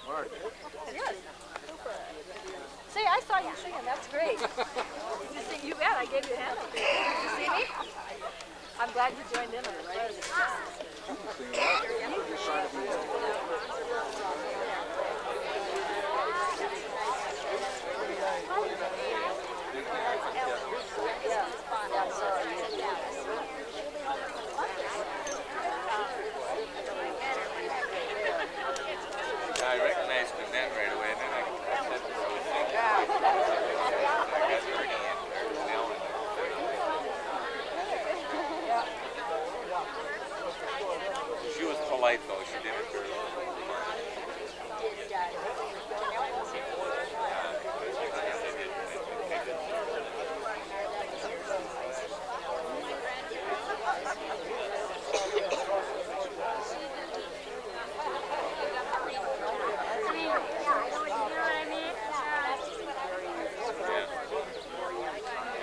Mark. Yes. See, I saw you singing. That's great. You bet. I gave you a hand up there. Did you see me? I'm glad you joined in on it, right? I recognized him then right away, and then I said, she was polite though, she didn't care.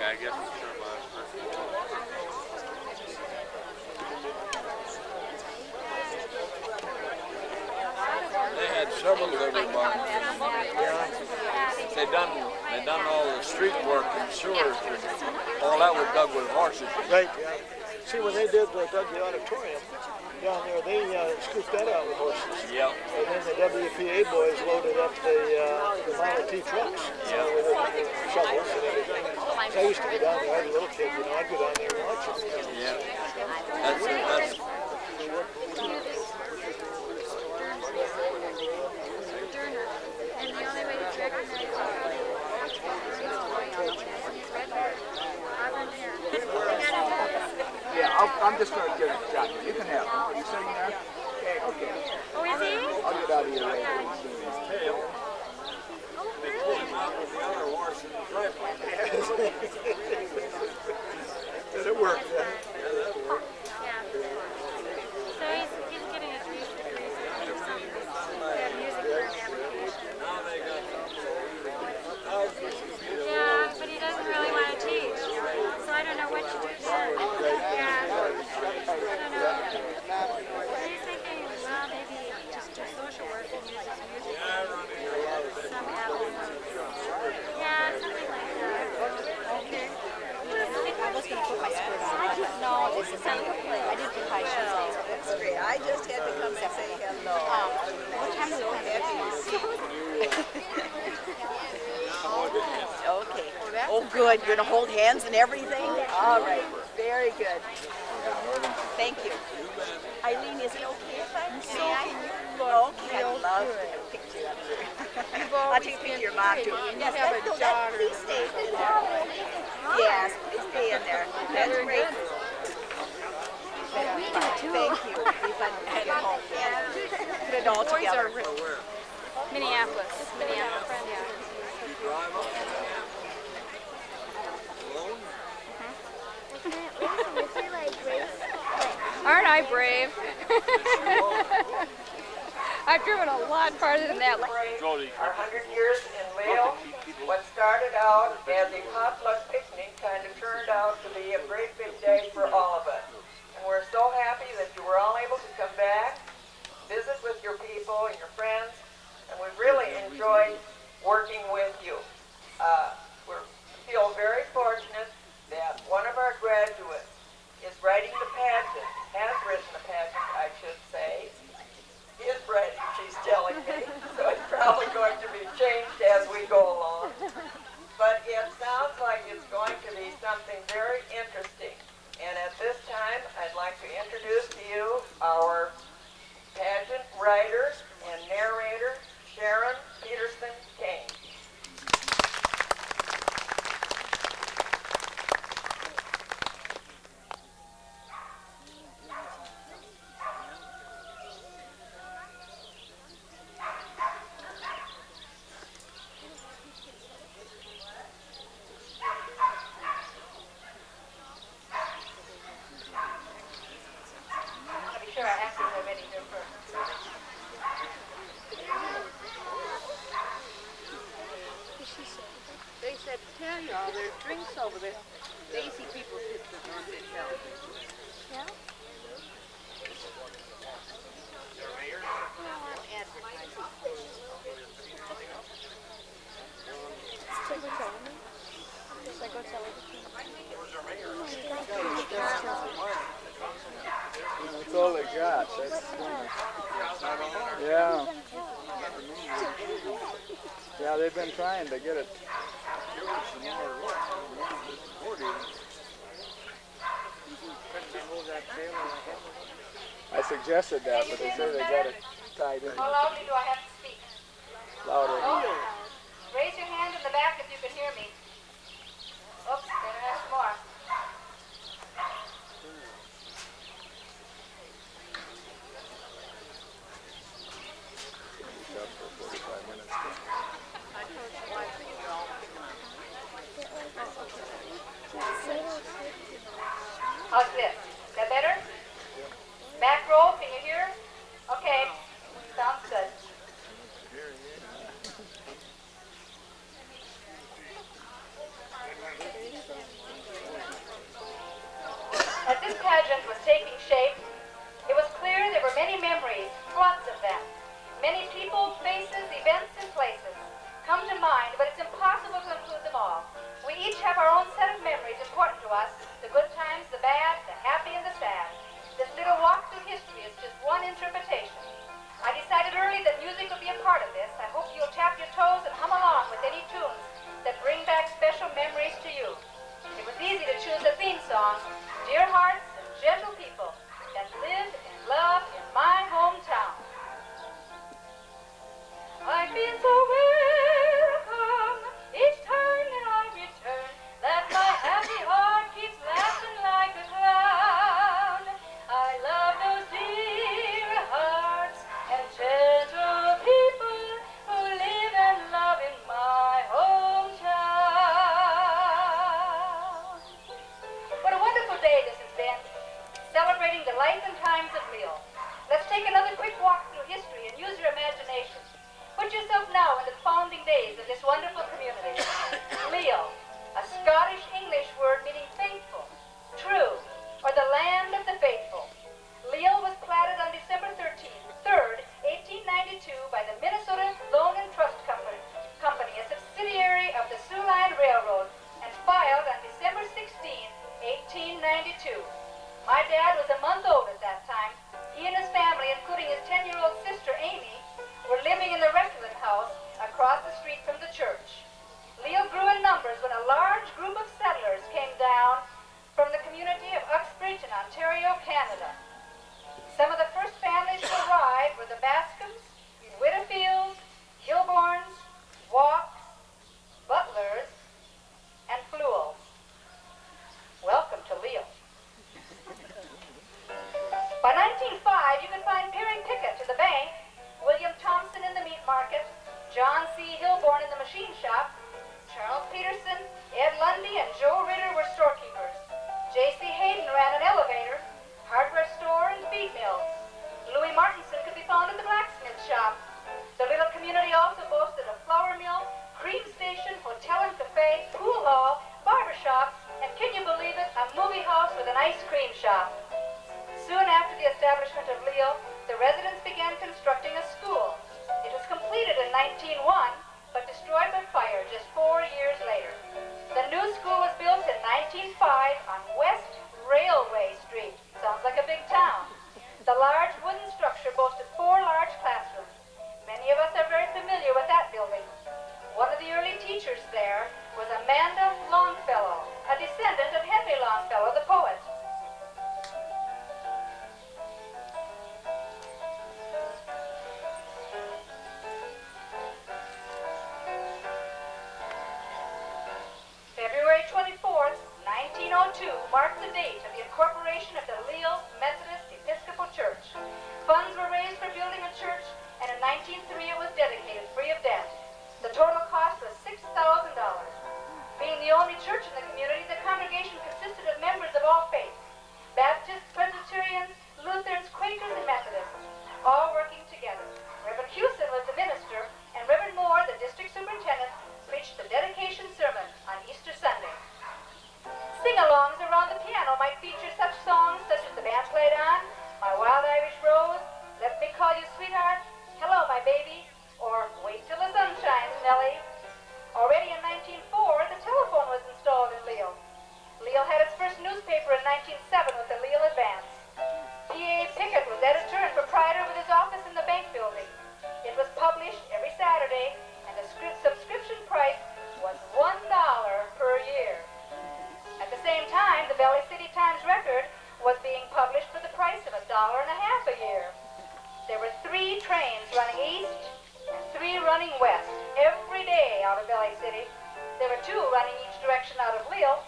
I guess it's sure was. They had several every month. They done all the street work and sewers and all that was dug with horses. Right, yeah. See, when they did dug the auditorium down there, they scooped that out with horses. Yep. And then the WPA boys loaded up the Model T trucks with shovels and everything. So I used to go down there. I was a little kid, I'd go down there and watch them. Yeah. That's And the only way to recognize Yeah, I'm just going to get a shot. You can have it. Are you sitting there? Okay. Oh, is he? I'll get out of your way. his tail. They pulled him out with the other horse in the driveway. Did it work then? Yeah. So he's getting his music degree. Yeah, music for an application. Now they got Yeah, but he doesn't really want to teach. So I don't know what to do then. Yeah. I don't know. He's thinking, well, maybe just do social work and use his music for some outlet. Yeah, something like that. Okay. I was going to put my skirt on. No, this is I didn't put my shoes on. That's great. I just had to come and say hello. What time is it? Happy to see you. Okay. Oh, good. You're going to hold hands and everything? All right. Very good. Thank you. Eileen, is it okay if I may? Okay, I'd love to have a picture of you. I'll take a picture of your mom, too. Yes, please stay. Yes, please stay in there. That's great. Thank you. Be fun to head home. Put it all together. Minneapolis. Minneapolis friend, yeah. Aren't I brave? I've driven a lot farther than that. Our 100 years in Leal, what started out as a potluck picnic kind of turned out to be a great big day for all of us. And we're so happy that you were all able to come back, visit with your people and your friends, and we've really enjoyed working with you. We feel very fortunate that one of our graduates is writing the pageant, has written the pageant, I should say. He is writing, she's telling me, so it's probably going to be changed as we go along. But it sounds like it's going to be something very interesting. And at this time, I'd like to introduce to you our pageant writer and narrator, Sharon Peterson Kane. They said, tell y'all, there's drinks over there. Daisy people pictures on this shelf. Yeah? No, I'm advertising. That's all they got. Yeah. Yeah, they've been trying to get it. I suggested that, but they say they got it tied in. How loudly do I have to speak? Louder. Raise your hand in the back if you can hear me. Oops, better ask more. How's this? Is that better? Back row, can you hear? Okay, sounds good. As this pageant was taking shape, it was clear there were many memories, lots of them. Many people, faces, events, and places come to mind, but it's impossible to include them all. We each have our own set of memories important to us, the good times, the bad, the happy, and the sad. This little walk through history is just one interpretation. I decided early that music would be a part of this. I hope you'll tap your toes and hum along with any tunes that bring back special memories to you. It was easy to choose a theme song, Dear Hearts and Gentle People that live and love in my hometown. I feel so welcome each time that I return, that my happy heart keeps laughing like a clown. I love those dear hearts and gentle people who live and love in my hometown. What a wonderful day this has been, celebrating the life and times of Leal. Let's take another quick walk through history and use your imagination. Put yourself now into the founding days of this wonderful community. Leal, a Scottish English word meaning faithful, true, or the land of the faithful. Leal was platted on December 3rd, 1892 by the Minnesota Loan and Trust Company, a subsidiary of the Sioux Line Railroad, and filed on December 16, 1892. My dad was a month old at that time. He and his family, including his 10-year-old sister Amy, were living in the Recklin house across the street from the church. Leal grew in numbers when a large group of settlers came down from the community of Uxbridge in Ontario, Canada. Some of the first families to arrive were the Bascoms, Whitfields, Gilborns, Walks, Butlers, and Fluels. Welcome to Leal. By 1905, you can find Perry Pickett to the bank, William Thompson in the meat market, John C. Hilborn in the machine shop, Charles Peterson, Ed Lundy, and Joe Ritter were storekeepers. J.C. Hayden ran an elevator, hardware store, and feed mills. Louis Martinson could be found in the blacksmith shop. The little community also boasted a flour mill, cream station, hotel and cafe, pool hall, barber shop, and can you believe it, a movie house with an ice cream shop. Soon after the establishment of Leal, the residents began constructing a school. It was completed in 1901, but destroyed by fire just 4 years later. The new school was built in 1905 on West Railway Street. Sounds like a big town. The large wooden structure boasted 4 large classrooms. Many of us are very familiar with that building. One of the early teachers there was Amanda Longfellow, a descendant of Henry Longfellow, the poet. February 24th, 1902 marked the date of the incorporation of the Leal Methodist Episcopal Church. Funds were raised for building a church, and in 1903 it was dedicated free of debt. The total cost was $6,000. Being the only church in the community, the congregation consisted of members of all faiths: Baptists, Presbyterians, Lutherans, Quakers, and Methodists, all working together. Reverend Hewson was the minister, and Reverend Moore, the district superintendent, preached the dedication sermon on Easter Sunday. Sing-alongs around the piano might feature such songs such as the band played on, My Wild Irish Rose, Let Me Call You Sweetheart, Hello My Baby, or Wait Till the Sun Shines, Nellie. Already in 1904, the telephone was installed in Leal. running west every day out of LA City. There were 2 running each direction out of Leal.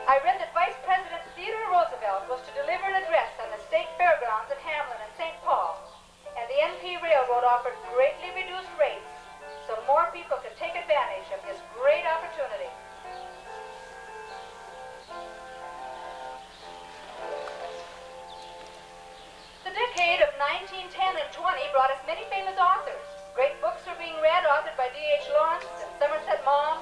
I read that Vice President Theodore Roosevelt was to deliver an address on the state fairgrounds at Hamlin and St. Paul, and the NP Railroad offered greatly reduced rates so more people could take advantage of this great opportunity. The decade of 1910 and 20 brought us many famous authors. Great books were being read, authored by D.H. Lawrence and Somerset Maugham.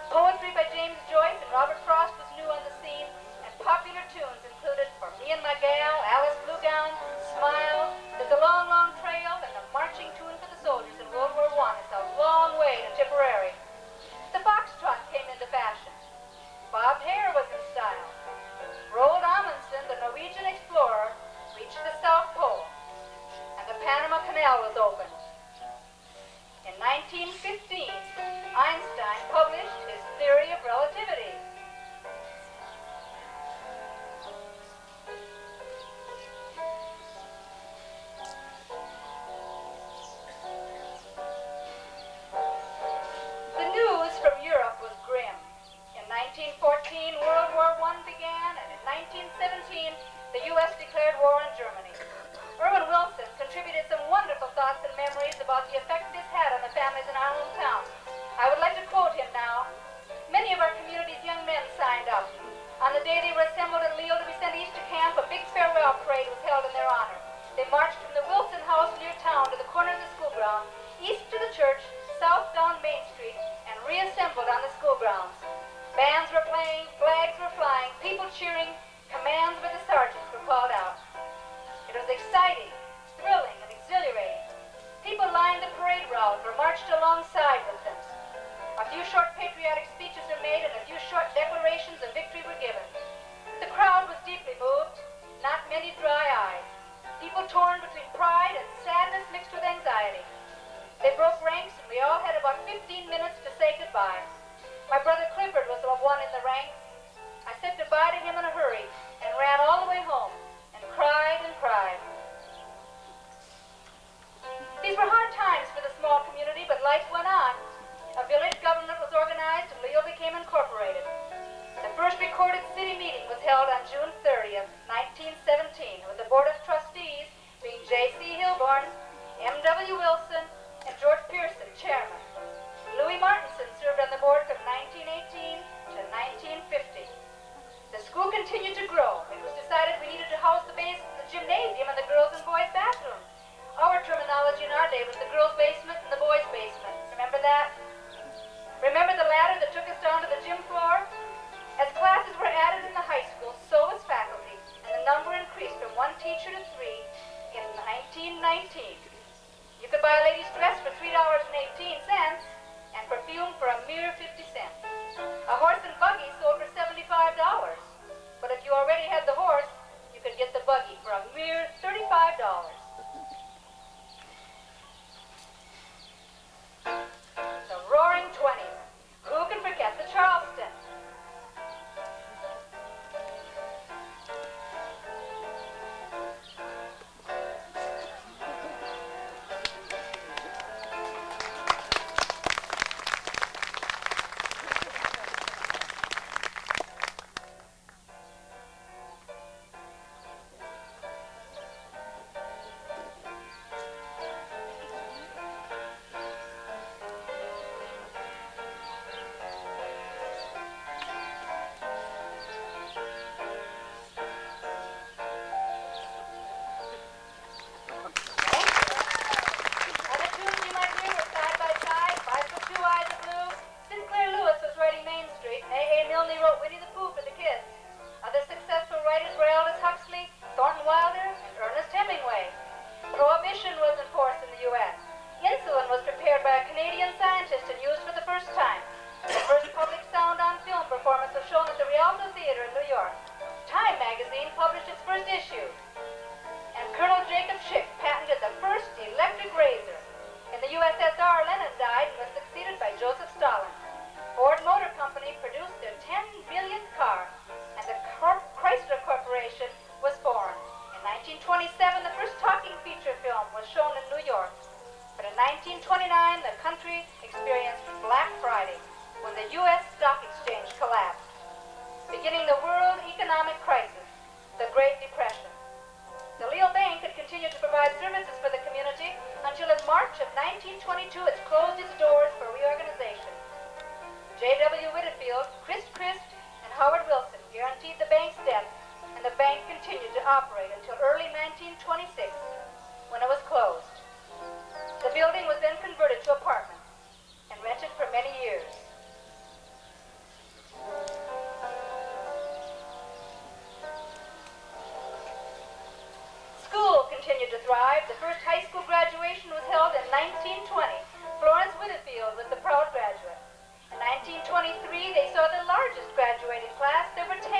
Poetry by James Joyce and Robert Frost was new on the scene, and popular tunes included For Me and My Gal, Alice Blue Gown, Smile, There's a Long, Long Trail, and the marching tune for the soldiers in World War I, It's a Long Way to Tipperary. The foxtrot came into fashion. Bobbed hair was in style. Roald Amundsen, the Norwegian explorer, reached the South Pole, and the Panama Canal was opened. In 1915, Einstein published his theory of relativity. The news from Europe was grim. In 1914, World War I began, and in 1917, the U.S. declared war on Germany. Irwin Wilson contributed some wonderful thoughts and memories about the effect this had on the families in our hometown. I would like to quote him now. Many of our community's young men signed up. On the day they were assembled at Leal to be sent east to camp, a big farewell parade was held in their honor. They marched from the Wilson house near town to the corner of the school ground, east to the church, south down Main Street, and reassembled on the school grounds. Bands were playing, flags were flying, people cheering, commands by the sergeants were called out. It was exciting, thrilling, and exhilarating. People lined the parade route or marched alongside with them. A few short patriotic speeches were made and a few short declarations of victory were given. The crowd was deeply moved, not many dry eyes. People torn between pride and sadness mixed with anxiety. They broke ranks and we all had about 15 minutes to say goodbye. My brother Clifford was the one in the ranks. I said goodbye to him in a hurry and ran all the way home and cried and cried. These were hard times for the small community, but life went on. A village government was organized and Leal became incorporated. The first recorded city meeting was held on June 30th, 1917, with the Board of Trustees being J.C. Hilborn, M.W. Wilson, and George Pearson, chairman. Louis Martinson served on the board from 1918 to 1950. The school continued to grow. It was decided we needed to house the gymnasium and the girls' and boys' bathroom. Our terminology in our day was the girls' basement and the boys' basement. Remember that? Remember the ladder that took us down to the gym floor? As classes were added in the high school, so was faculty, and the number increased from 1 teacher to 3 in 1919. You could buy a lady's dress for $3.18 and perfume for a mere 50 cents. A horse and buggy sold for $75, but if you already had the horse, you could get the buggy for a mere $35. 1929, the country experienced Black Friday when the U.S. Stock Exchange collapsed, beginning the world economic crisis, the Great Depression. The Leal Bank had continued to provide services for the community until in March of 1922 it closed its doors for reorganization. J.W. Whitfield, Christ, and Howard Wilson guaranteed the bank's debt, and the bank continued to operate until early 1926, when it was closed. The building was then converted to apartments and rented for many years. School continued to thrive. The first high school graduation was held in 1920. Florence Whitfield was the proud graduate. In 1923, they saw the largest graduating class. There were 10.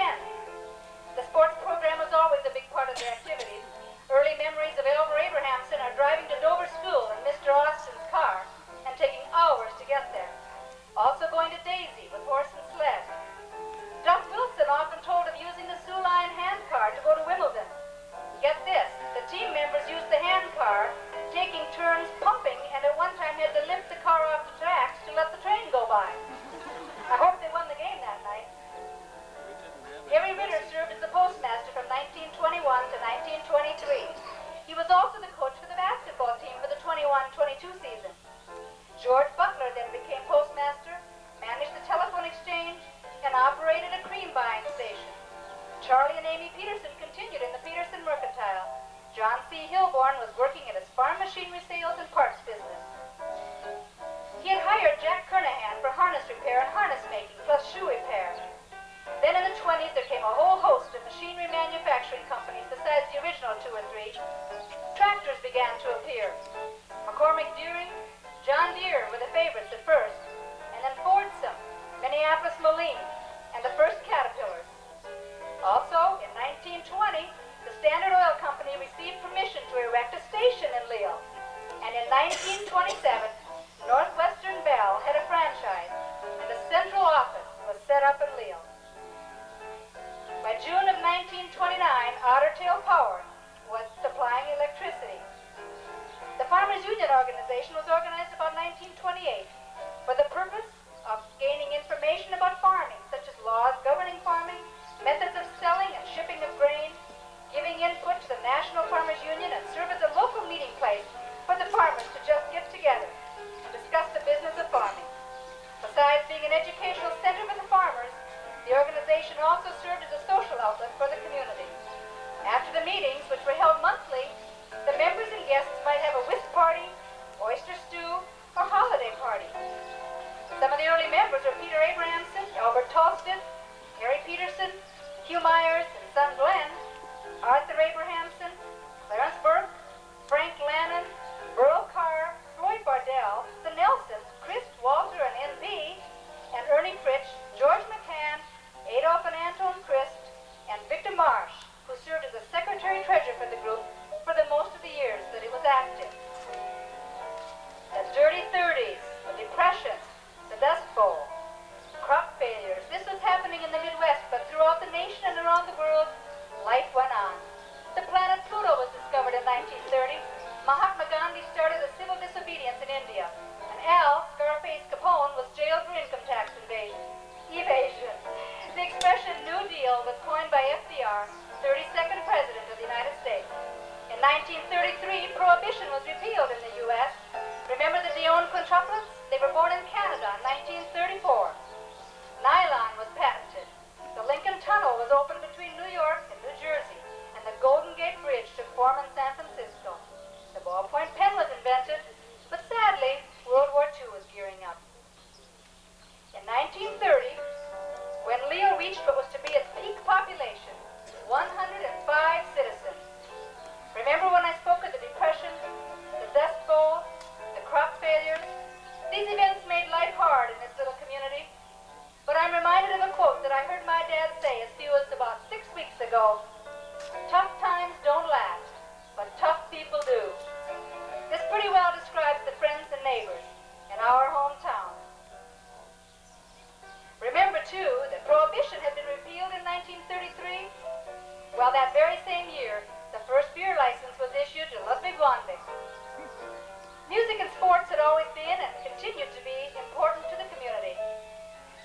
The sports program was always a big part of their activities. Early memories of Elmer Abrahamson are driving to Dover School in Mr. Austin's car and taking hours to get there. Also going to Daisy with horse and sled. Doc Wilson often told of using the Sioux Line handcar to go to Wimbledon. Get this, the team members used the handcar, taking turns pumping, and at one time had to lift the car off the tracks to let the train go by. I hope they won the game that night. Harry Ritter served as the postmaster from 1921 to 1923. He was also the coach for the basketball team for the 21-22 season. George Butler then became postmaster, managed the telephone exchange, and operated a cream buying station. Charlie and Amy Peterson continued in the Peterson Mercantile. John C. Hilborn was working at his farm machinery sales and parts business. He had hired Jack Kernahan for harness repair and harness making, plus shoe repair. Then in the 20s, there came a whole host of machinery manufacturing companies besides the original 2 or 3. Tractors began to appear. McCormick Deering, John Deere were the favorites at first, and then Fordson, Minneapolis Moline, and the first Caterpillars. Also, in 1920, the Standard Oil Company received permission to erect a station in Leal. And in 1927, Northwestern Bell had a franchise, and a central office was set up in Leal. By June of 1929, Otter Tail Power was supplying electricity. The Farmers Union Organization was organized about 1928 for the purpose of gaining information about farming, such as laws governing farming, methods of selling and shipping of grain, giving input to the National Farmers Union, and serve as a local meeting place for the farmers to just get together and discuss the business of farming. Besides being an educational center for the farmers, the organization also served as a social outlet for the community. After the meetings, which were held monthly, the members and guests might have a whist party, oyster stew, or holiday party. Some of the early members were Peter Abrahamson, Albert Tolston, Harry Peterson, Hugh Myers and son Glenn, Arthur Abrahamson, Clarence Burke, Frank Lannon, Burl Carr, Floyd Bardell, the Nelsons, Chris, Walter, and N.B., and Ernie Fritsch, George McCann, Adolph and Anton Christ, and Victor Marsh, who served as the secretary-treasurer for the group for the most of the years that it was active. The dirty 30s, the Depression, the Dust Bowl, crop failures. This was happening in the Midwest, but throughout the nation and around the world, life went on. The planet Pluto was discovered in 1930. Mahatma Gandhi started a civil disobedience in India, and Al Scarface Capone was jailed for income tax evasion. The expression New Deal was coined by FDR, 32nd President of the United States. In 1933, Prohibition was repealed in the U.S. Remember the Dionne quintuplets? They were born in Canada in 1934. Nylon was patented. The Lincoln Tunnel was opened between New York and New Jersey, and the Golden Gate Bridge took form in San Francisco. The ballpoint pen was invented, but sadly, World War II was gearing up. In 1930, when Leal reached what was to be its peak population, 105 citizens. Remember when I spoke of the Depression, the Dust Bowl, the crop failures? These events made life hard in this little community. But I'm reminded of a quote that I heard my dad say as few as about 6 weeks ago. Tough times don't last, but tough people do. This pretty well describes the friends and neighbors in our hometown. Remember, too, that Prohibition had been repealed in 1933? Well, that very same year, the first beer license was issued to Ludwig von Beck. Music and sports sports had always been and continued to be important to the community.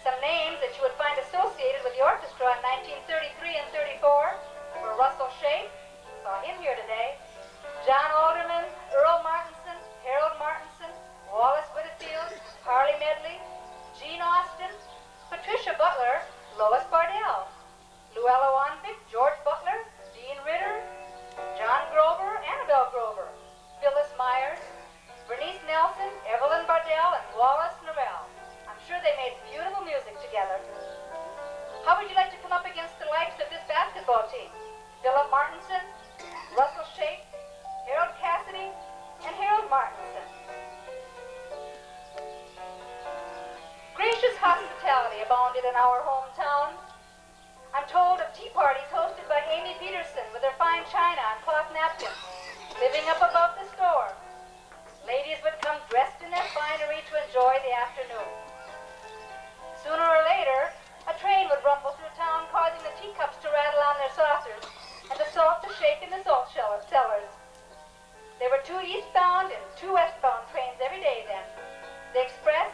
Some names that you would find associated with the orchestra in 1933 and 34 were Russell Shape, saw him here today, John Alderman, Earl Martinson, Harold Martinson, Wallace Whitfield, Harley Medley, Gene Austin, Patricia Butler, Lois Bardell, Luella Wanvik, George Butler, Dean Ritter, John Grover, Annabelle Grover, Phyllis Myers, Bernice Nelson, Evelyn Bardell, and Wallace Norell. I'm sure they made beautiful music together. How would you like to come up against the likes of this basketball team? Philip Martinson, Russell Shape, Harold Cassidy, and Harold Martinson. Gracious hospitality abounded in our hometown. I'm told of tea parties hosted by Amy Peterson with her fine china and cloth napkins, living up above the store. Ladies would come dressed in their finery to enjoy the afternoon. Sooner or later, a train would rumble through town, causing the teacups to rattle on their saucers and the salt to shake in the salt cellars. There were 2 eastbound and 2 westbound trains every day then. The express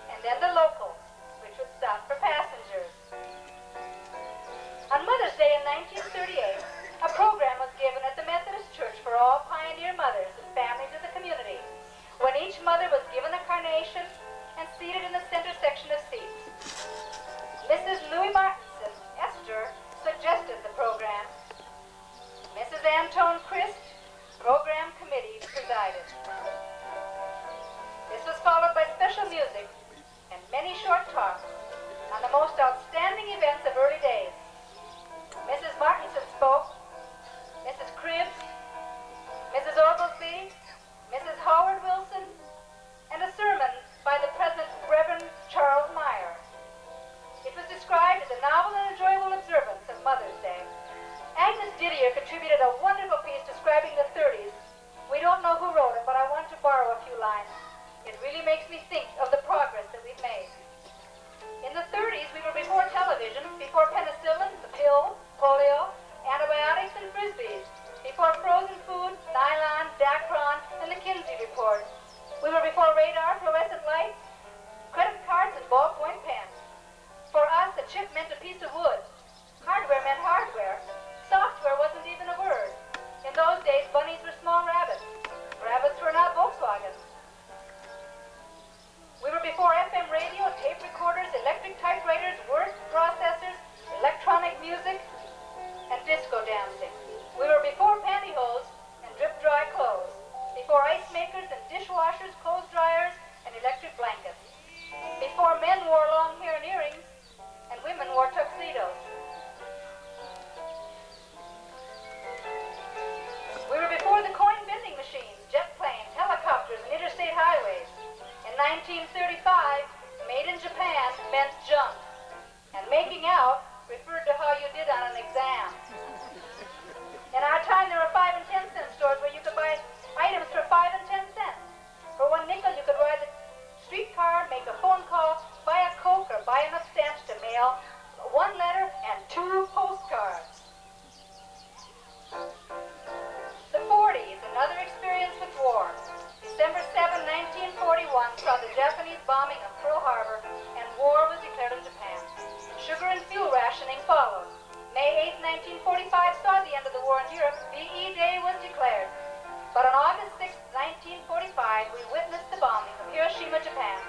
and then the locals, which would stop for passengers. On Mother's Day in 1938, a program was given at the Methodist Church for all pioneer mothers and families of the community, when each mother was given a carnation and seated in the center section of seats. Mrs. Louis Martinson, Esther, suggested the program. Mrs. Antone Christ, program committee, presided. This was followed by special music and many short talks on the most outstanding events of early days. Mrs. Martinson spoke, Mrs. Cribbs, Mrs. Oglesby, Mrs. Howard Wilson, and a sermon by the present Reverend Charles Meyer. It was described as a novel and enjoyable observance of Mother's Day. Agnes Didier contributed a wonderful piece describing the 30s. We don't know who wrote it, but I want to borrow a few lines. It really makes me think of the progress that we've made. In the 30s, we were before television, before penicillin, the pill, polio, antibiotics, and frisbees, before frozen food, nylon, Dacron, and the Kinsey report. We were before radar, fluorescent lights, credit cards, and ballpoint pens. For us, a chip meant a piece of wood. Hardware meant hardware. Software wasn't even a word. In those days, bunnies were small rabbits. Rabbits were not Volkswagens. We were before FM radio, tape recorders, electric typewriters, word processors, electronic music, and disco dancing. We were before pantyhose and drip-dry clothes, before ice makers and dishwashers, clothes dryers, and electric blankets, before men wore long hair and earrings, and women wore tuxedos. We were before the coin vending machines, jet planes, helicopters, and interstate highways. In 1935, made in Japan meant junk, and making out referred to how you did on an exam. In our time, there were 5 and 10 cent stores where you could buy items for 5 and 10 cents. For 1 nickel, you could ride the streetcar, make a phone call, buy a Coke, or buy enough stamps to mail 1 letter and 2 postcards. The 40s, another experience with war. December 7, 1941, saw the Japanese bombing of Pearl Harbor, and war was declared in Japan. Sugar and fuel rationing followed. May 8, 1945, saw the end of the war in Europe. VE Day was declared. But on August 6, 1945, we witnessed the bombing of Hiroshima, Japan.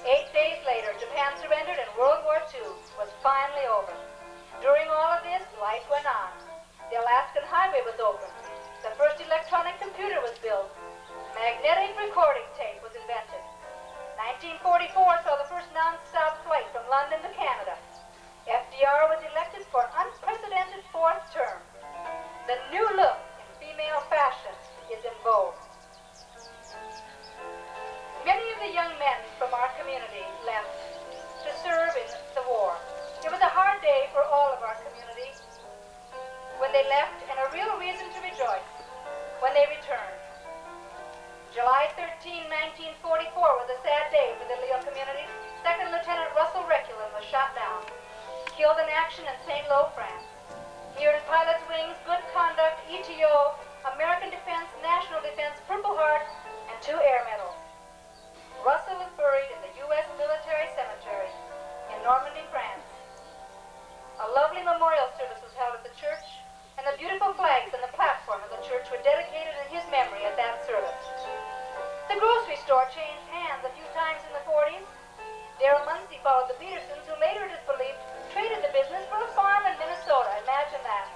8 days later, Japan surrendered and World War II was finally over. During all of this, life went on. The Alaskan Highway was opened. The first electronic computer was built. Magnetic recording tape was invented. 1944 saw the first non-stop flight from London to Canada. FDR was elected for an unprecedented 4th term. The new look in female fashion is in vogue. Many of the young men from our community left to serve in the war. It was a hard day for all of our community when they left, and a real reason to rejoice when they returned. July 13, 1944 was a sad day for the Leal community. 2nd Lieutenant Russell Reculin was shot down, killed in action in St. Lo, France. He earned Pilot's Wings, Good Conduct, ETO, American Defense, National Defense, Purple Heart, and 2 Air Medals. grocery store changed hands a few times in the 40s. Darrell Muncie followed the Petersons, who later, it is believed, traded the business for a farm in Minnesota. Imagine that.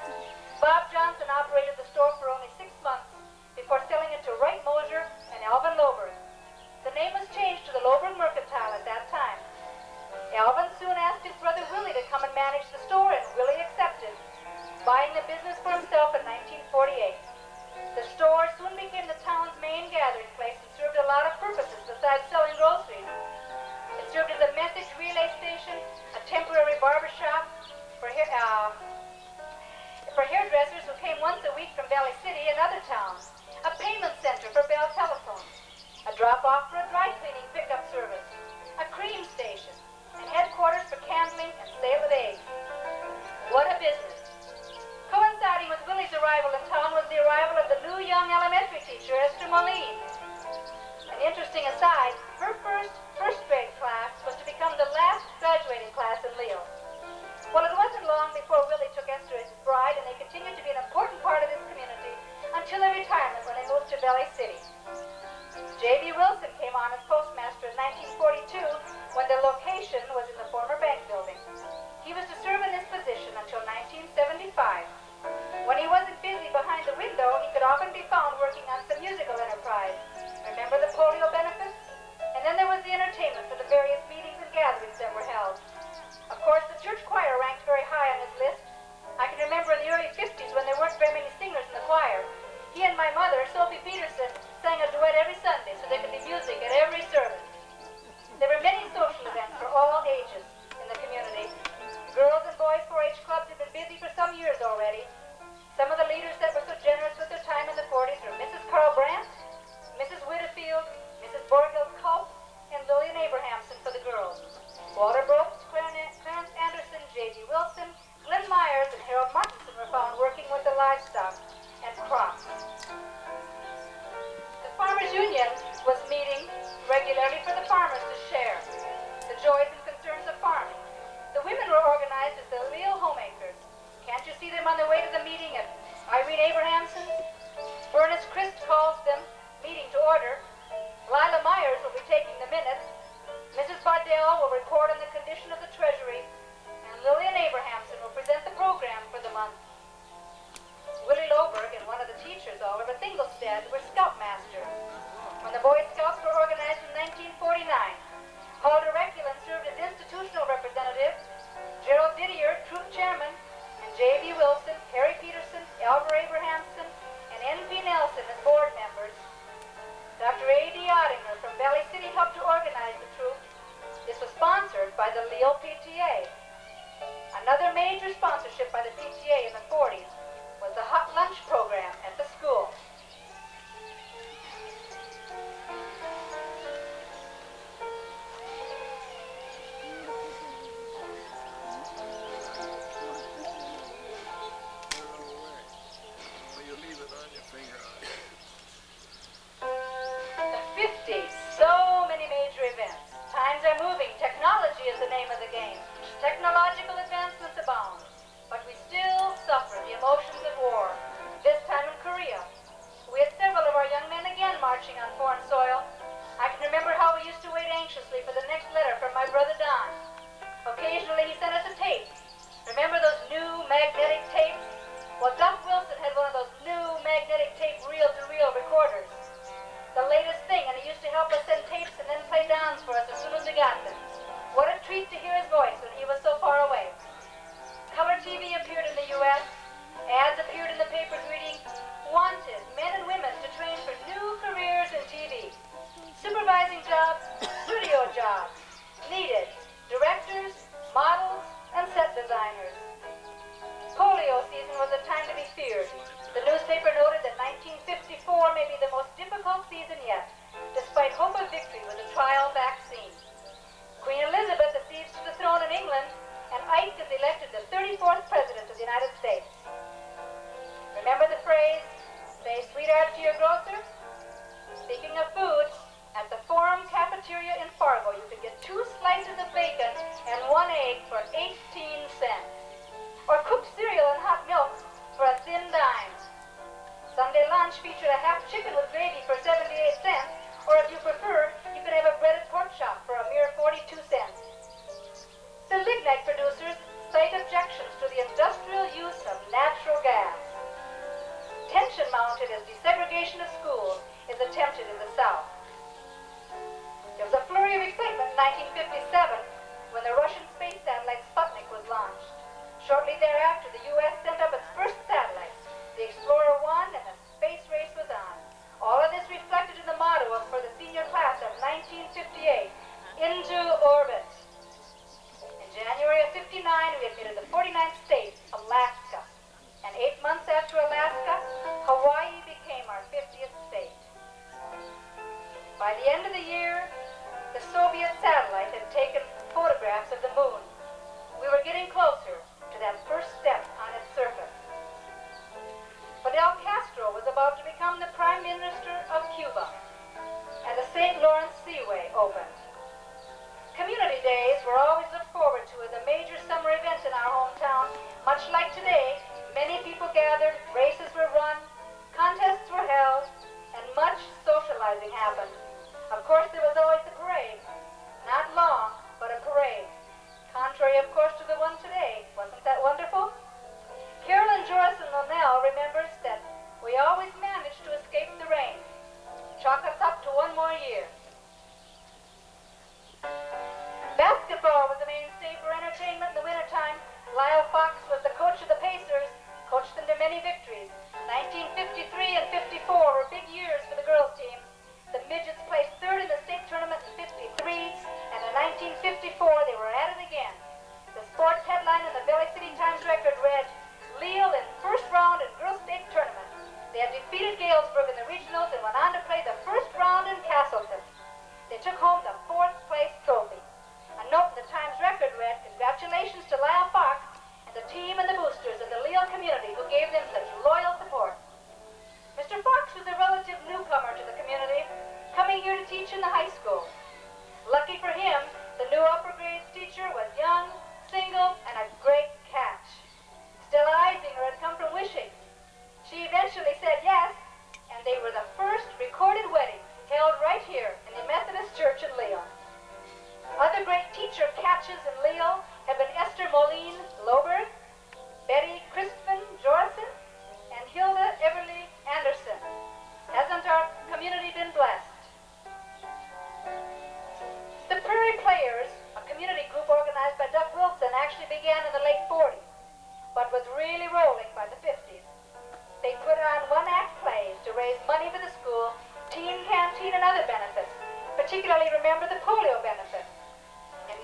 Bob Johnson operated the store for only 6 months before selling it to Wright Mosier and Alvin Loberg. The name was changed to the Loberg Mercantile at that time. Alvin soon asked his brother Willie to come and manage the store, and Willie accepted, buying the business for himself in 1948. The store soon became the town's main gathering place and served a lot of purposes besides selling groceries. It served as a message relay station, a temporary barber shop for hairdressers who came once a week from Valley City and other towns, a payment center for Bell Telephone, a drop-off for a dry cleaning pickup service, a cream station, and headquarters for candling and sale of eggs. What a business. Coinciding with Willie's arrival in town was the arrival of the new young elementary teacher, Esther Moline. An interesting aside, her first grade class was to become the last graduating class in Leal. Well, it wasn't long before Willie took Esther as his bride, and they continued to be an important part of this community until their retirement when they moved to Valley City. J.B. Wilson came on as postmaster in 1942 when the location was in the former bank building. He was to serve in this position until 1975. When he wasn't busy behind the window, he could often be found working on some musical enterprise. Remember the polio benefits? And then there was the entertainment for the various meetings and gatherings that were held. Of course, the church choir ranked very high on his list. I can remember in the early 50s when there weren't very many singers in the choir. He and my mother, Sophie Peterson, sang a duet every Sunday so there could be music at every service. There were many social events for all ages in the community. Girls and boys 4-H clubs had been busy for some years already. Some of the leaders that were so generous with their time in the 40s were Mrs. Carl Brandt, Mrs. Whitfield, Mrs. Borgild Culp, and Lillian Abrahamson for the girls. Walter Brooks, Clarence Anderson, J.D. Wilson, Glenn Myers, and Harold Martinson were found working with the livestock and crops. The Farmers Union was meeting regularly for the farmers to share the joys and concerns of farming. The women were organized as the Leal Homemakers. Can't you see them on their way to the meeting at Irene Abrahamson's? Ernest Christ calls them meeting to order. Lila Myers will be taking the minutes. Mrs. Bardell will report on the condition of the Treasury, and Lillian Abrahamson will present the program for the month. Willie Loberg and one of the teachers, Oliver Thingolstad, were scoutmasters. When the Boy Scouts were organized in 1949, Halder Reculin served as institutional representative, Gerald Didier, troop chairman, and J.B. Wilson, Harry Peterson, Alvar Abrahamson, and N.P. Nelson as board members. Dr. A.D. Ottinger from Valley City helped to organize the troop. This was sponsored by the Leal PTA. Another major sponsorship by the PTA in the 40s was the hot lunch program at the school. The 50s, so many major events. Times are moving. Technology is the name of the game. Technological advancements abound. But we still suffer the emotions of war, this time in Korea. We had several of our young men again marching on foreign soil. I can remember how we used to wait anxiously for the next letter from my brother Don. Occasionally he sent us a tape. Remember those new magnetic tapes? Well, Duff Wilson had one of those new magnetic tape reel-to-reel recorders. The latest thing, and he used to help us send tapes and then play downs for us as soon as we got them. What a treat to hear his voice when he was so far away. Color TV appeared in the U.S. Ads appeared in the papers reading, "Wanted, men and women to train for new careers in TV. Supervising jobs, studio jobs. Needed, directors, models, and set designers." Polio season was a time to be feared. The newspaper noted that 1954 may be the most difficult season yet, despite hope of victory with a trial vaccine. Queen Elizabeth accedes to the throne in England, and Ike is elected the 34th President of the United States. Remember the phrase, "Say sweetheart to your grocer"? Speaking of food, at the Forum Cafeteria in Fargo, you could get 2 slices of bacon and 1 egg for 18 cents. Or cooked cereal and hot milk for a thin dime. Sunday lunch featured a half chicken with gravy for 78 cents, Or if you prefer, you can have a breaded pork chop for a mere 42 cents. The lignite producers cite objections to the industrial use of natural gas. Tension mounted as desegregation of schools is attempted in the South. There was a flurry of excitement in 1957 when the Russian space satellite Sputnik was launched. Shortly thereafter, the U.S. sent up its first satellite, the Explorer 1, and the space race was on. All of this reflected in the motto for the senior class of 1958, into orbit. In January of 59, we admitted the 49th state, Alaska. And 8 months after Alaska, Hawaii became our 50th state. By the end of the year, the Soviet satellite had taken photographs of the moon. We were getting closer to that first step on its surface. Fidel Castro was about to become the Prime Minister of Cuba, and the St. Lawrence Seaway opened. Community days were always looked forward to as a major summer event in our hometown. Much like today, many people gathered, races were run, contests were held, and much socializing happened. Of course, there was always the parade. Not long, but a parade. Contrary, of course, to the one today. Wasn't that wonderful? Carolyn Joyce and Leal remembers that we always managed to escape the rain. Chalk us up to one more year. Basketball was the mainstay for entertainment in the wintertime. Lyle Fox was the coach of the Pacers, coached them to many victories. 1953 and 54 were big years for the girls' team. The midgets placed third in the state tournament in 53, and in 1954 they were at it again. The sports headline in the Valley City Times Record read, Leal in first round in girls' state tournament. They had defeated Galesburg in the regionals and went on to play the first round in Castleton. They took home the 4th place trophy. A note in the Times Record read, congratulations to Lyle Fox and the team and the boosters of the Leal community who gave them such loyal support. Mr. Fox was a relative newcomer to the community, coming here to teach in the high school. Lucky for him, the new upper grades teacher was young, single, and a great catch. Stella Eisinger had come from Wishing. She eventually said yes, and they were the first recorded wedding held right here in the Methodist Church in Leal. Other great teacher catches in Leal have been Esther Moline Loberg, Betty Crispin Jorison, and Hilda Everly Anderson. Hasn't our community been blessed? The Prairie Players, a community group organized by Duck Wilson, actually began in the late 40s, but was really rolling by the 50s. They put on one-act plays to raise money for the school, teen canteen, and other benefits, particularly remember the polio benefit. In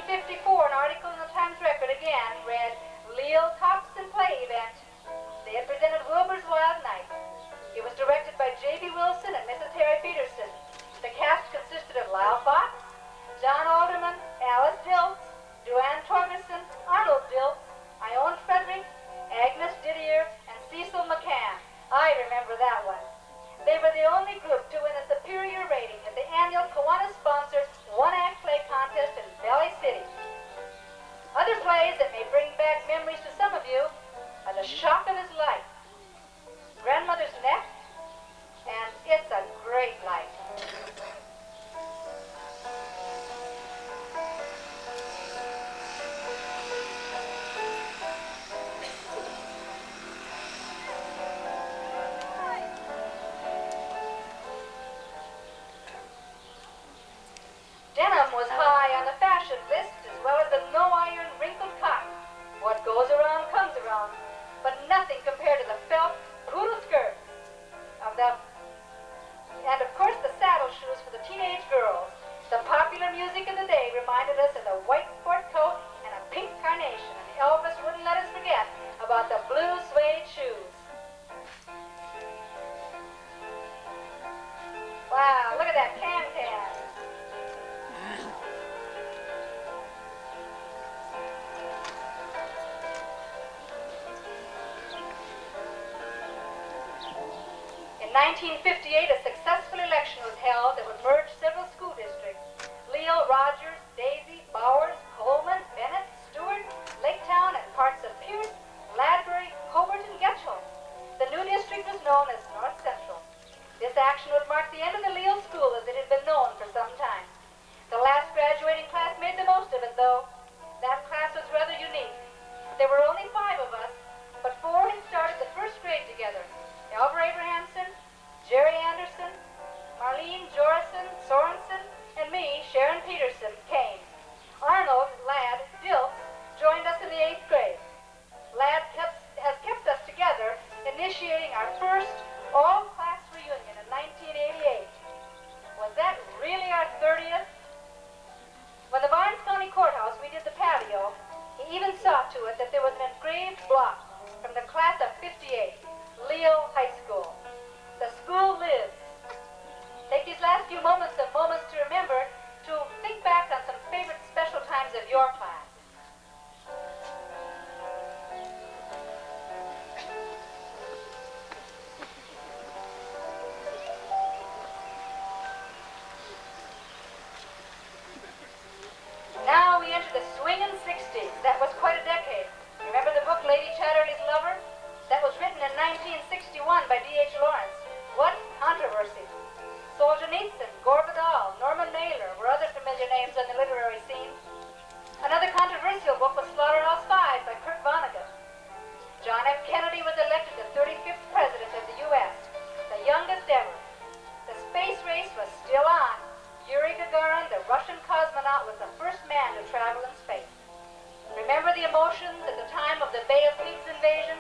1954, an article in the Times Record again read, Leal Tops and Play Event. They had presented Wilbur's Wild Night. It was directed by J.B. Wilson and Mrs. Terry Peterson. The cast consisted of Lyle Fox, John Alderman, Alice Diltz, Joanne Torgerson, Arnold Diltz, Ione Frederick, Agnes Didier, and Cecil McCann. I remember that one. They were the only group to win a superior rating at the annual Kiwanis-sponsored one-act play contest in Valley City. Other plays that may bring back memories to some of you are The Shock of His Life, Grandmother's Nest, and It's a Great Life. Denim was high on the fashion list as well as the no-iron wrinkled cotton. What goes around comes around, but nothing compared to the felt poodle skirts of the, and of course the saddle shoes for the teenage girls. The popular music of the day reminded us of the white sport coat and a pink carnation, and Elvis wouldn't let us forget about the blue suede shoes. Wow, look at that can-can. In 1958, a successful election was held that would merge several school districts. Leal, Rogers, Daisy, Bowers, Coleman, Bennett, Stewart, Laketown, and parts of Pierce, Ladbury, Hobart, and Getchell. The new district was known as North Central. This action would mark the end of the Leal School as it 30th. When the Barnes County Courthouse redid the patio, he even saw to it that there was an engraved block from the class of '58, Leal High School. The school lives. Take these last few moments to remember to think back on some favorite special times of your class. Now we enter the swinging 60s. That was quite a decade. Remember the book Lady Chatterley's Lover? That was written in 1961 by D.H. Lawrence. What controversy. Solzhenitsyn, Gore Vidal, Norman Mailer were other familiar names on the literary scene. Another controversial book was Slaughterhouse Five by Kurt Vonnegut. John F. Kennedy was elected the 35th president of the U.S., the youngest ever. The space race was still on. Yuri Gagarin, the Russian cosmonaut, was the first man to travel in space. Remember the emotions at the time of the Bay of Pigs invasion?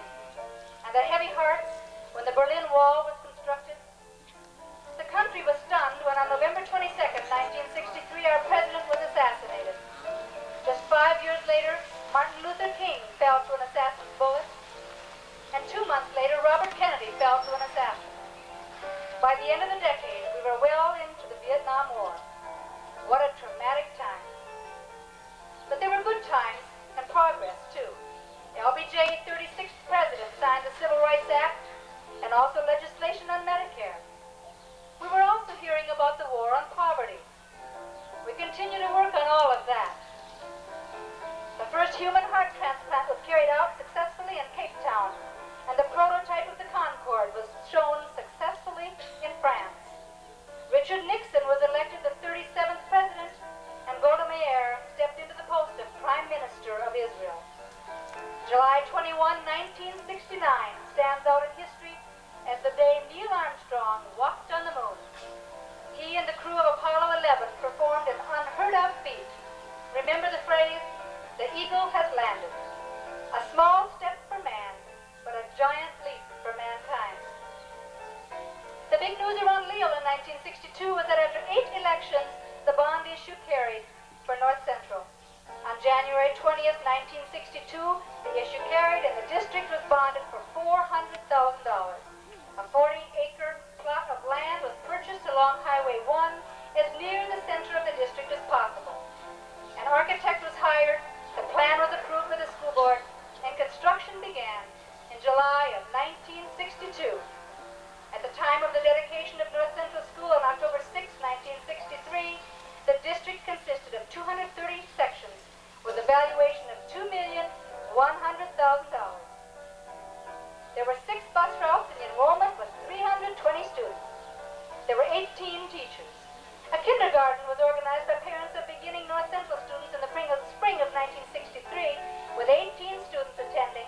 And the heavy hearts when the Berlin Wall was constructed? The country was stunned when on November 22nd, 1963, our president was assassinated. Just 5 years later, Martin Luther King fell to an assassin's bullet. And 2 months later, Robert Kennedy fell to an assassin. By the end of the decade, we were well into the Vietnam War. What a traumatic time. But there were good times and progress, too. LBJ 36th president signed the Civil Rights Act and also legislation on Medicare. We were also hearing about the war on poverty. We continue to work on all of that. The first human heart transplant was carried out successfully in Cape Town, and the prototype of the Concorde was shown successfully in France. Richard Nixon was elected the 37th president, and Golda Meir stepped into the post of Prime Minister of Israel. July 21, 1969 stands out in history as the day Neil Armstrong walked on the moon. He and the crew of Apollo 11 performed an unheard-of feat. Remember the phrase, "The eagle has landed." A small step for man, but a giant leap for mankind. The big news around Leal in 1962 was that after 8 elections, the bond issue carried for North Central. On January 20th, 1962, the issue carried and the district was bonded for $400,000. A 40-acre plot of land was purchased along Highway 1 as near the center of the district as possible. An architect was hired, the plan was approved by the school board, and construction began in July of 1962. At the time of the dedication of North Central School on October 6, 1963, the district consisted of 230 sections with a valuation of $2,100,000. There were 6 bus routes and the enrollment was 320 students. There were 18 teachers. A kindergarten was organized by parents of beginning North Central students in the spring of 1963 with 18 students attending.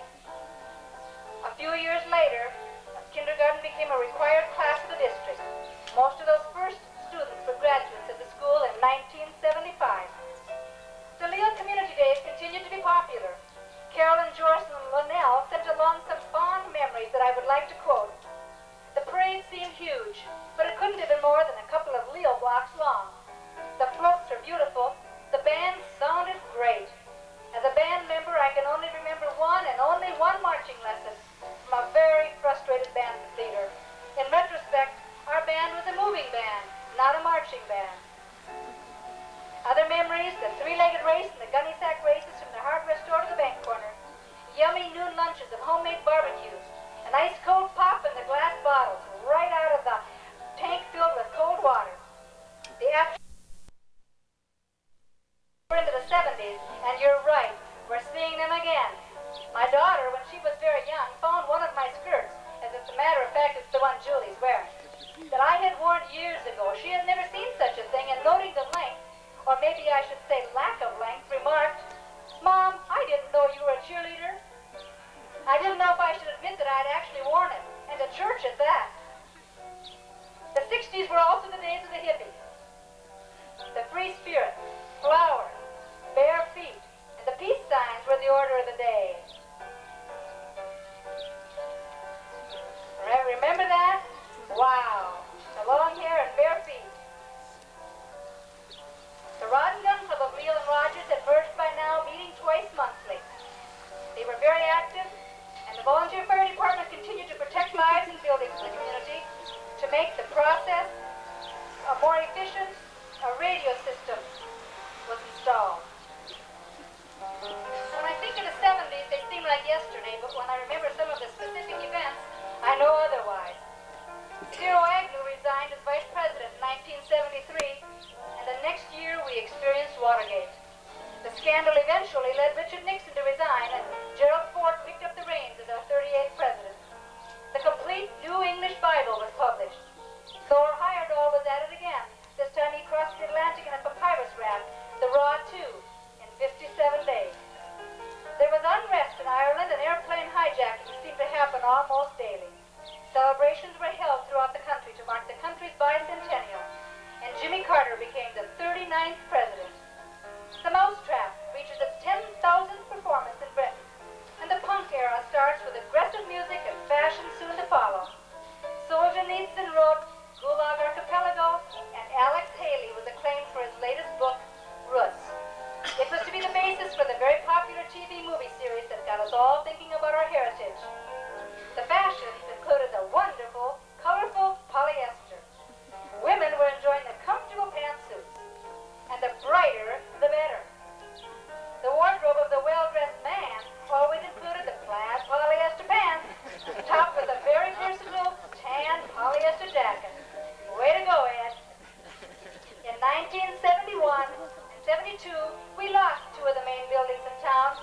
A few years later, kindergarten became a required class of the district. Most of those first students were graduates of the school in 1975. The Leal Community Days continued to be popular. Carolyn, Joyce, and Linnell sent along some fond memories that I would like to quote. The parade seemed huge, but it couldn't have been more than a couple of Leal blocks long. The floats were beautiful. The band sounded great. As a band member, I can only remember one and only one marching lesson from a very frustrated band leader. In retrospect, our band was a moving band, not a marching band. Other memories, the 3-legged race and the gunny sack races from the hardware store to the bank corner, yummy noon lunches of homemade barbecues, an ice-cold pop in the glass bottles right out of the tank filled with cold water. The after we're into the 70s, and you're right, we're seeing them again. My daughter, when she was very young, found one of my skirts, as a matter of fact, it's the one Julie's wearing, that I had worn years ago. She had never seen such a thing, and noting the length, or maybe I should say lack of length, remarked, "Mom, I didn't know you were a cheerleader." I didn't know if I should admit that I had actually worn it, and to church at that. The 60s were also the days of the hippies. The free spirit, flowers, bare feet, and the peace signs were the order of the day. Remember that? Wow. The long hair and bare feet. very active, and the volunteer fire department continued to protect lives and buildings in the community. To make the process more efficient, a radio system was installed. When I think of the 70s, they seem like yesterday, but when I remember some of the specific events, I know otherwise. Cyril Agnew resigned as vice president in 1973, and the next year we experienced Watergate. The scandal eventually led Richard Nixon to resign, and Gerald Ford picked up the reins as our 38th president. The complete New English Bible was published. Thor Heyerdahl was at it again. This time he crossed the Atlantic in a papyrus raft, the Raw II, in 57 days. There was unrest in Ireland, and airplane hijacking seemed to happen almost daily. Celebrations were held throughout the country to mark the country's bicentennial, and Jimmy Carter became the 39th president. The Mousetrap reaches its 10,000th performance in Britain, and the punk era starts with aggressive music and fashion soon to follow. Solzhenitsyn wrote Gulag Archipelago, and Alex Haley was acclaimed for his latest book, Roots. It was to be the basis for the very popular TV movie series that got us all thinking about our heritage. The fashions included the wonderful, colorful polyester. Women were enjoying the comfortable pantsuits, and the brighter, the better. The wardrobe of the well-dressed man always included the plaid polyester pants, topped with a very versatile tan polyester jacket. Way to go, Ed. In 1971 and 72, we lost two of the main buildings in town.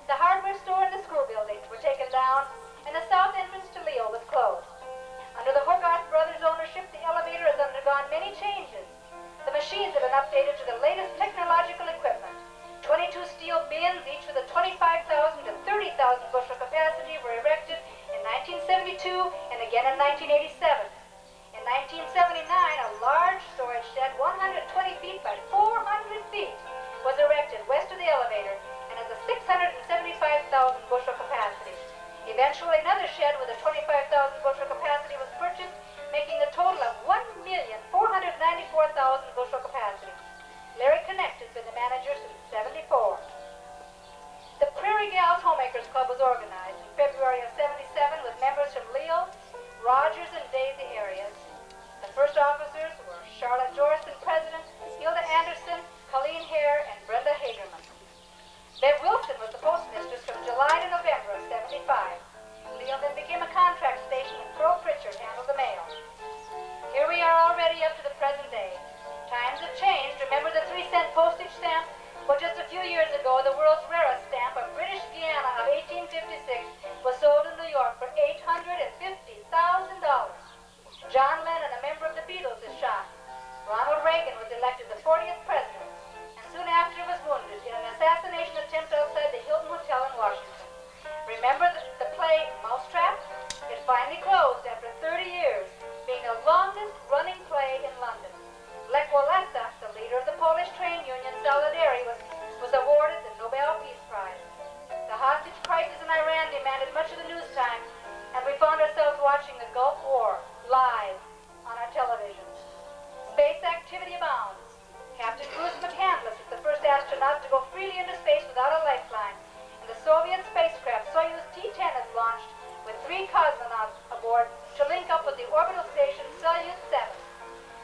The hardware store and the school buildings were taken down, and the south entrance to Leal was closed. Under the Hogarth brothers' ownership, the elevator has undergone many changes. The machines have been updated to the latest technological equipment. 22 steel bins, each with a 25,000 to 30,000 bushel capacity, were erected in 1972 and again in 1987. In 1979, a large storage shed, 120 feet by 400 feet, was erected west of the elevator and has a 675,000 bushel capacity. Eventually, another shed with a 25,000 bushel capacity was purchased, making the total of 1,494,000 bushel capacity. Larry Connect has been the manager since '74. The Prairie Gals Homemakers Club was organized in February of '77 with members from Leal, Rogers, and Daisy areas. The first officers were Charlotte Jorson, president, Hilda Anderson, Colleen Hare, and Brenda Hagerman. Bev Wilson was the postmistress from July to November of '75. Leal then became a contract station, and Pearl Pritchard handled the mail. Here we are already up to the present day. Times have changed. Remember the 3-cent postage stamp? Well, just a few years ago, the world's rarest stamp, a British Guiana of 1856, was sold in New York for $850,000. John Lennon, a member of the Beatles, is shot. Ronald Reagan was elected the 40th president, and soon after was wounded in an assassination attempt outside the Hilton Hotel in Washington. Remember the play Mousetrap? It finally closed after 30 years, being the longest-running play in London. Lech Walesa, the leader of the Polish train union Solidarity, was awarded the Nobel Peace Prize. The hostage crisis in Iran demanded much of the news time, and we found ourselves watching the Gulf War live on our televisions. Space activity abounds. Captain Bruce McCandless is the first astronaut to go freely into space without a lifeline, and the Soviet spacecraft Soyuz T-10 is launched with 3 cosmonauts aboard to link up with the orbital station Soyuz 7.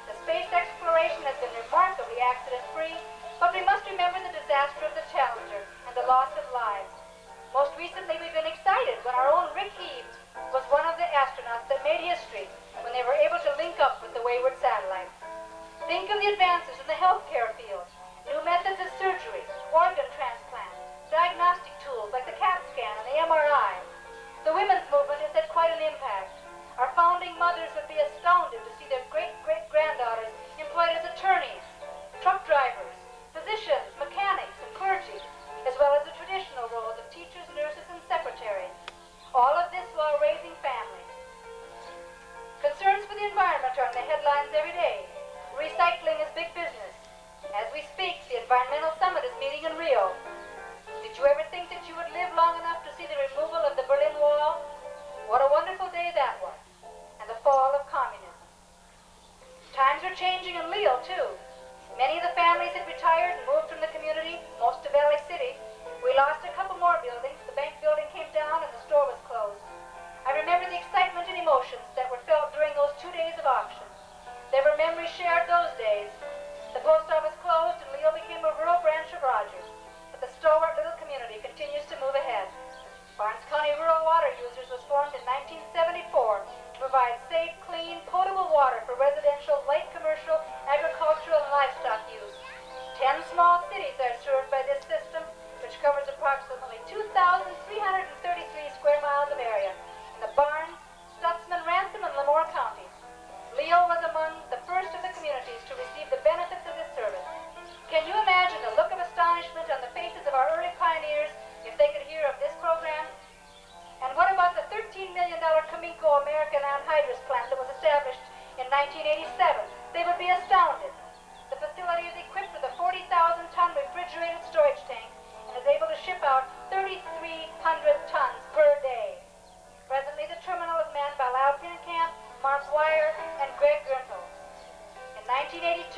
The space exploration has been remarkably accident-free, but we must remember the disaster of the Challenger and the loss of lives. Most recently, we've been excited when our own Rick Heaves was one of the astronauts that made history when they were able to link up with the wayward satellite. Think of the advances in the healthcare field, new methods of surgery, organ transplant, diagnostic tools like the CAT scan and the MRI. The women's movement has had quite an impact. Our founding mothers would be astounded to see their great-great-granddaughters employed as attorneys, truck drivers, physicians, mechanics, and clergy, as well as the traditional roles of teachers, nurses, and secretaries. All of this while raising families. Concerns for the environment are in the headlines every day. Recycling is big business. As we speak, the Environmental Summit is meeting in Rio. Did you ever think that you would live long enough to see the removal of the Berlin Wall? What a wonderful day that was, and the fall of communism. Times are changing in Leal, too. Many of the families had retired and moved from the community, most to Valley City. We lost a couple more buildings. The bank building came 10 small cities are served by this system, which covers approximately 2,333 square miles of area in the Barnes, Stutzman, Ransom, and Lemoore counties. Leal was among the first of the communities to receive the benefits of this service. Can you imagine the look of astonishment on the faces of our early pioneers if they could hear of this program? And what about the $13 million Cominco American anhydrous plant that was established in 1987? They would be astounded. The facility is equipped with a 40,000-ton refrigerated storage tank and is able to ship out 3,300 tons per day. Presently, the terminal is manned by Leal Pinkamp, Mark Wire, and Greg Grintle. In 1982,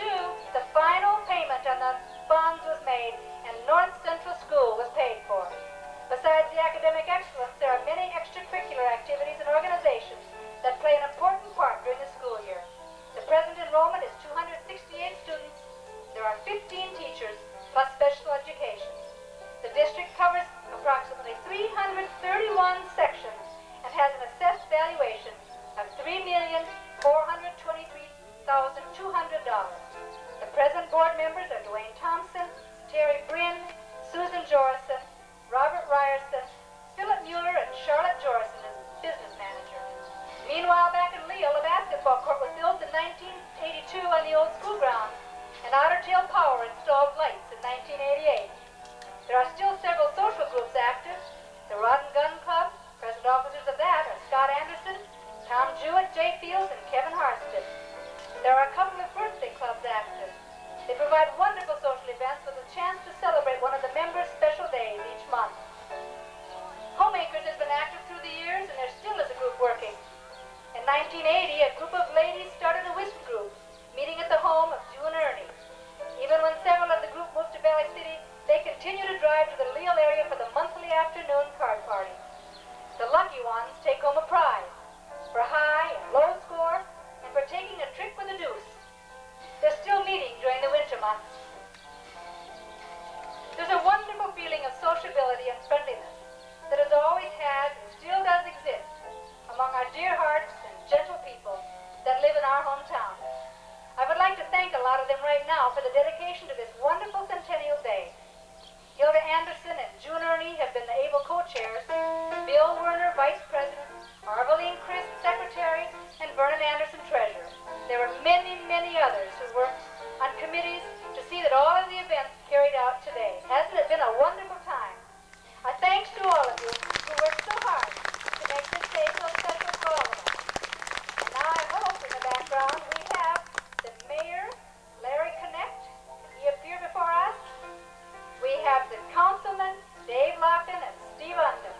the final payment on the bonds was made, and North Central School was paid for. Besides the academic excellence, there are many extracurricular activities and organizations that play an important part during the school year. The present enrollment is 268 students. There are 15 teachers, plus special education. The district covers approximately 331 sections and has an assessed valuation of $3,423,200. The present board members are Dwayne Thompson, Terry Bryn, Susan Jorison, Robert Ryerson, Philip Mueller, and Charlotte Jorison as business manager. Meanwhile, back in Leal, a basketball court was built in 1982 on the old school grounds, and Otter Tail Power installed lights in 1988. There are still several social groups active. The Rod and Gun Club, present officers of that are Scott Anderson, Tom Jewett, Jay Fields, and Kevin Harsted. There are a couple of birthday clubs active. They provide wonderful social events with a chance to celebrate one of the members' special days each month. Homemakers has been active through the years, and there still is a group working. In 1980, a group of ladies started a whist group, meeting at the home of June Ernie. Even when several of the group moved to Valley City, they continue to drive to the Leal area for the monthly afternoon card party. The lucky ones take home a prize for high and low score and for taking a trick with a deuce. They're still meeting during the winter months. There's a wonderful feeling of sociability and friendliness that has always had and still does exist among our dear hearts and gentle people that live in our hometown. I would like to thank a lot of them right now for the dedication to this wonderful Centennial Day. Hilda Anderson and June Ernie have been the able co-chairs, Bill Werner, vice president, Arveline Christ, secretary, and Vernon Anderson, treasurer. There were many, many others who worked on committees to see that all of the events carried out today. Hasn't it been a wonderful time? A thanks to all of you who worked so hard to make this day so special for all of us. And now I hope in the background we have the mayor, Larry Connect. Can he appear before us? We have the councilman, Dave Locken and Steve Undum.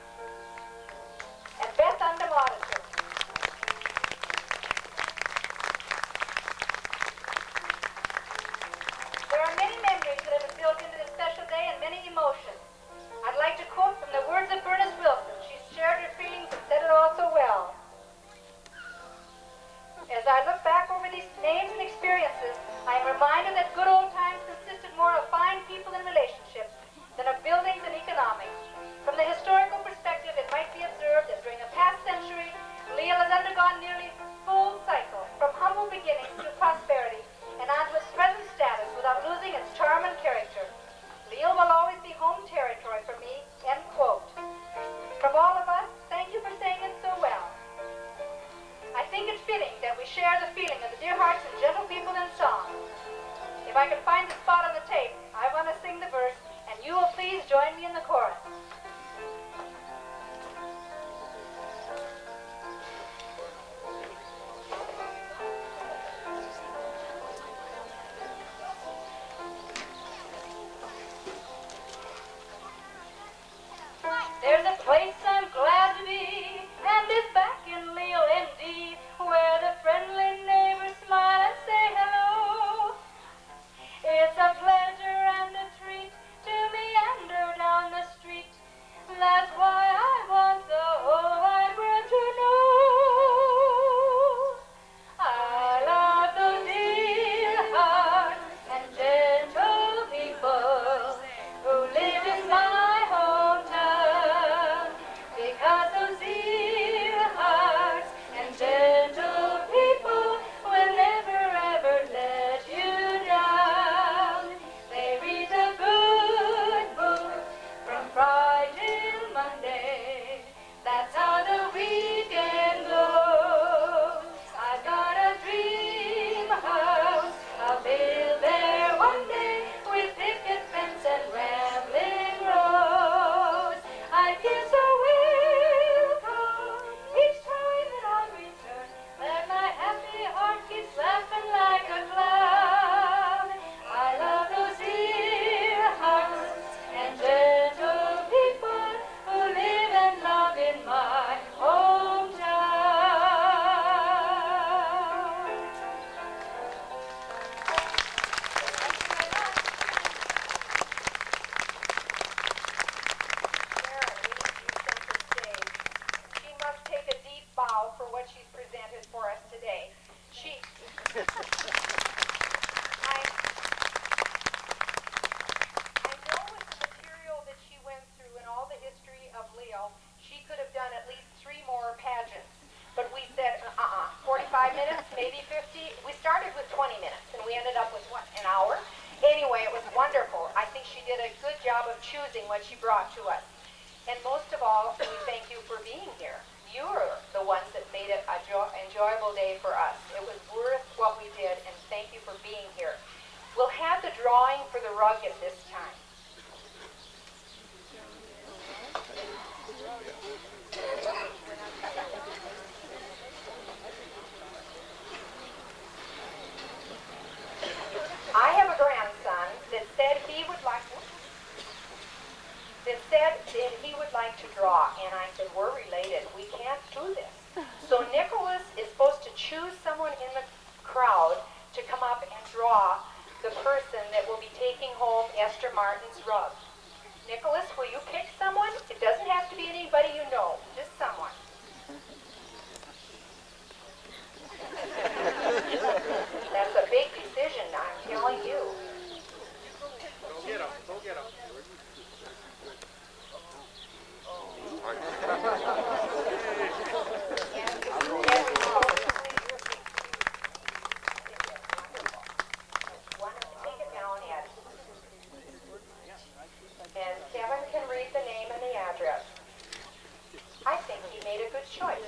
And Beth Undum, auditor. There are many memories that have been built into this special day and many emotions. I'd like to quote from the words of Bernice Wilson. She shared her feelings and said it all so well. As I look back over these names and experiences, I am reminded that good old times consisted more of fine people and relationships than of buildings and economics. From the historical perspective, it might be observed that during the past century, Leal has undergone nearly full cycle, from humble beginnings to prosperity, and on to its present status without losing its charm and character. Leal will always be home territory for me, end quote. From all of us, thank you for saying it so well. I think it's fitting that we share the feeling of the dear hearts and gentle people in song. If I can find the spot on the tape, I want to sing the verse, and you will please join me in the chorus. There's a place I'm glad to be, and it's back in Leal, ND, where the friendly neighbors smile and say hello. It's a pleasure and a treat to meander down the street she did a good job of choosing what she brought to us. And most of all, we thank you for being here. You are the ones that made it an enjoyable day for us. It was worth what we did, and thank you for being here. We'll have the drawing for the rug at this time. I have a grandson that said he would like to draw, and I said, we're related. We can't do this. So Nicholas is supposed to choose someone in the crowd to come up and draw the person that will be taking home Esther Martin's rug. Nicholas, will you pick someone? It doesn't have to be anybody you know, just someone. That's a big decision, I'm telling you. Go get him. Go get him. Take it down, Ed. And Kevin can read the name and the address. I think he made a good choice.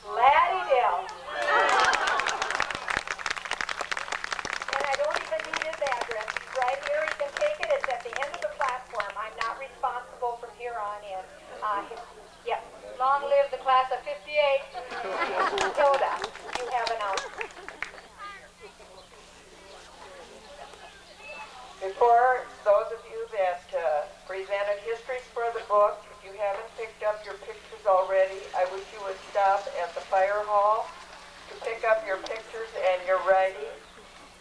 Laddie-Dale. And I don't even need his address. He's right here. He can take it. It's at the end of the platform. I'm not responsible from here on in. Yep. Long live the class of 58. Dakota, you have an announcement. Before those of you that presented histories for the book, if you haven't picked up your pictures already, I wish you would stop at the fire hall to pick up your pictures and your writing.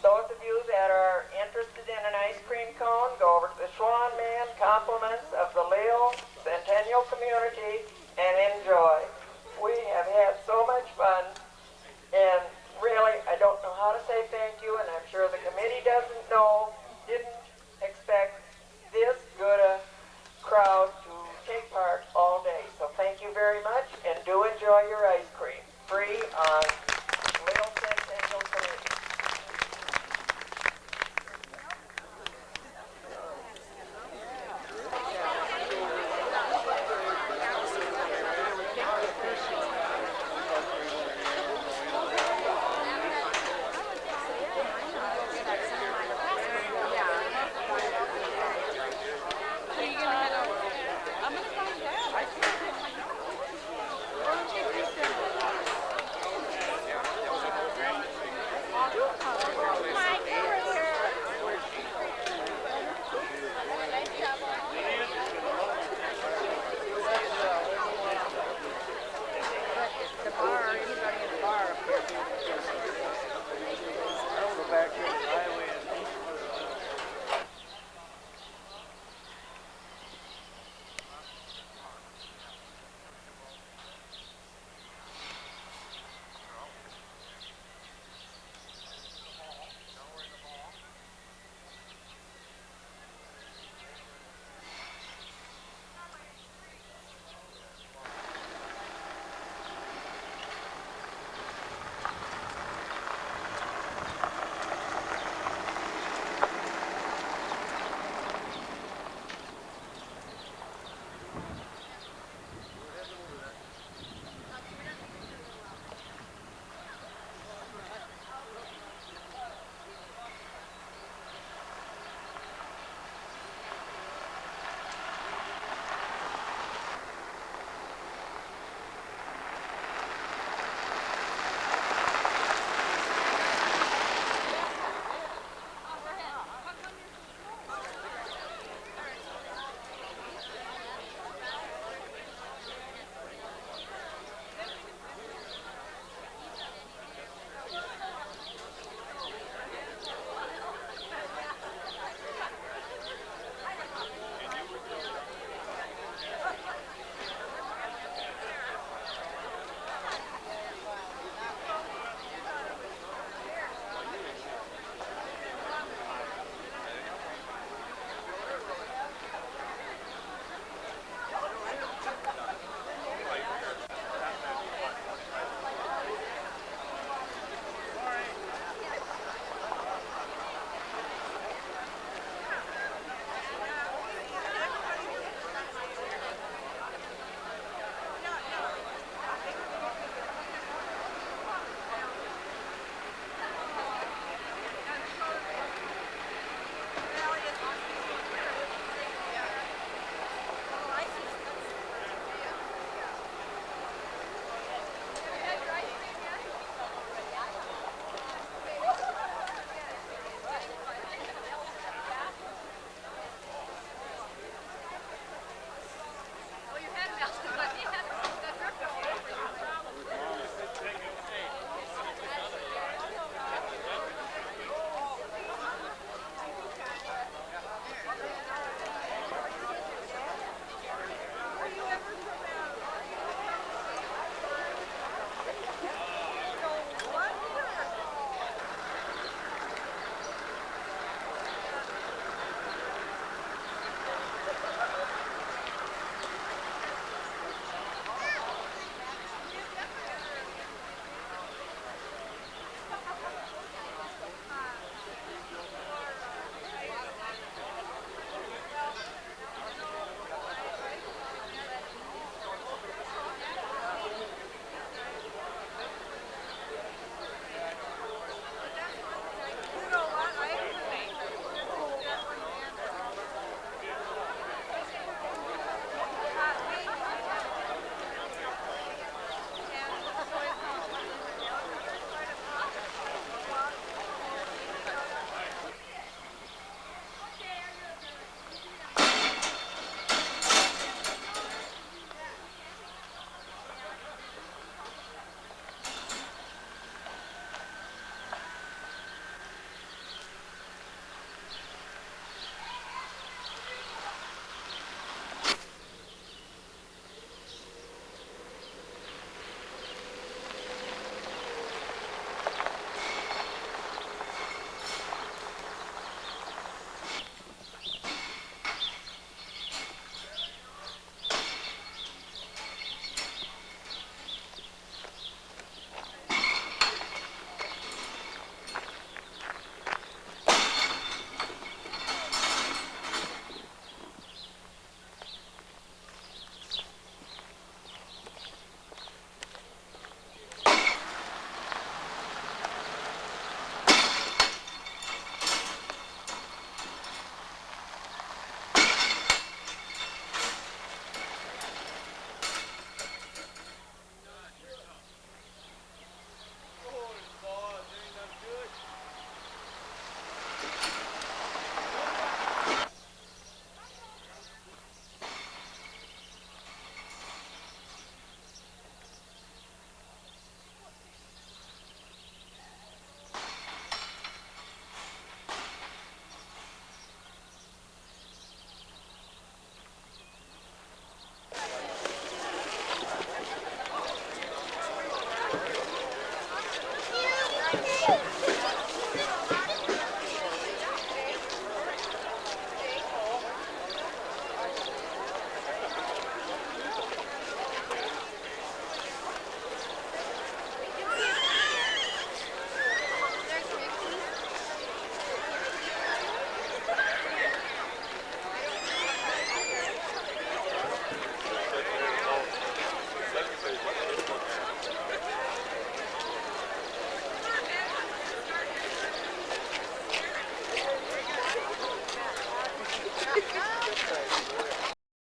Those of you that are interested in an ice cream cone, go over to the Schwan Man, compliments of the Leal Centennial community, and enjoy. We have had so much fun, and really, I don't know how to say thank you, and I'm sure the committee didn't expect this good a crowd to take part all day. So thank you very much, and do enjoy your ice cream. Free on